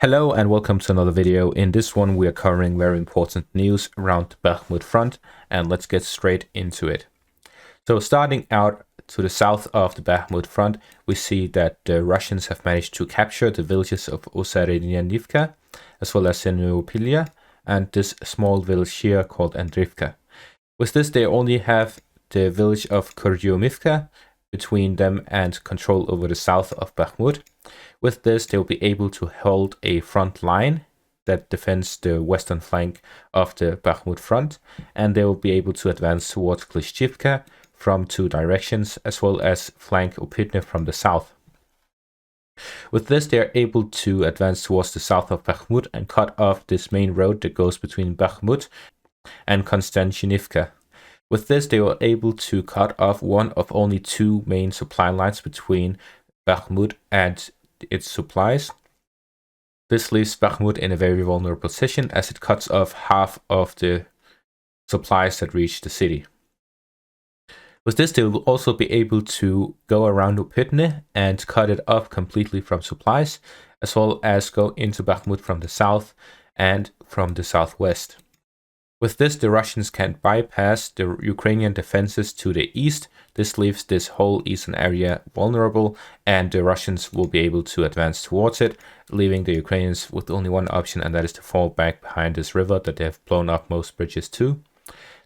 Hello and welcome to another video. In this one we are covering very important news around the Bakhmut front, and let's get straight into it. So starting out to the south of the Bakhmut front, we see that the Russians have managed to capture the villages of Osarednyanivka as well as Senopilia and this small village here called Andrivka. With this they only have the village of Kurdyomivka between them and control over the south of Bakhmut. With this, they'll be able to hold a front line that defends the western flank of the Bakhmut front, and they will be able to advance towards Klishchivka from two directions, as well as flank Upitne from the south. With this, they are able to advance towards the south of Bakhmut and cut off this main road that goes between Bakhmut and Konstantinivka. With this, they were able to cut off one of only two main supply lines between Bakhmut and its supplies. This leaves Bakhmut in a very vulnerable position as it cuts off half of the supplies that reach the city. With this, they will also be able to go around Upitne and cut it off completely from supplies, as well as go into Bakhmut from the south and from the southwest. With this, the Russians can bypass the Ukrainian defenses to the east. This leaves this whole eastern area vulnerable, and the Russians will be able to advance towards it, leaving the Ukrainians with only one option, and that is to fall back behind this river that they have blown up most bridges to.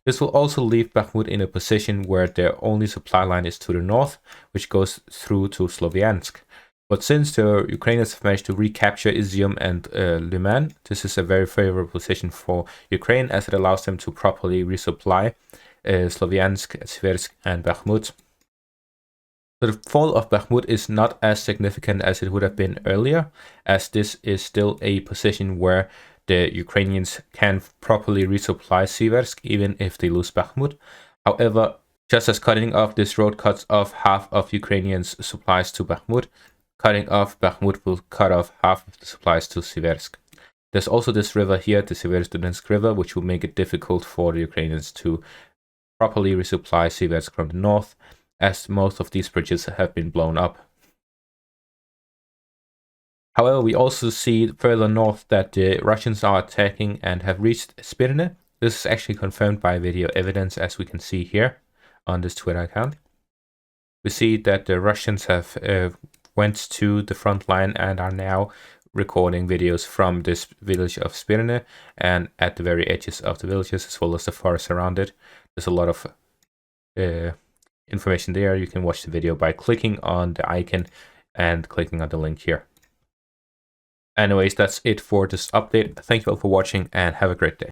This will also leave Bakhmut in a position where their only supply line is to the north, which goes through to Sloviansk. But since the Ukrainians have managed to recapture Izium and Liman, this is a very favorable position for Ukraine as it allows them to properly resupply Sloviansk, Siversk, and Bakhmut. So the fall of Bakhmut is not as significant as it would have been earlier, as this is still a position where the Ukrainians can properly resupply Siversk even if they lose Bakhmut. However, just as cutting off this road cuts off half of Ukrainians' supplies to Bakhmut, cutting off Bakhmut will cut off half of the supplies to Siversk. There's also this river here, the Siversk River, which will make it difficult for the Ukrainians to properly resupply Siversk from the north, as most of these bridges have been blown up. However, we also see further north that the Russians are attacking and have reached Spirne. This is actually confirmed by video evidence, as we can see here on this Twitter account. We see that the Russians have went to the front line and are now recording videos from this village of Spirne and at the very edges of the villages, as well as the forest around it. There's a lot of information there. You can watch the video by clicking on the icon and clicking on the link here. Anyways, that's it for this update. Thank you all for watching and have a great day.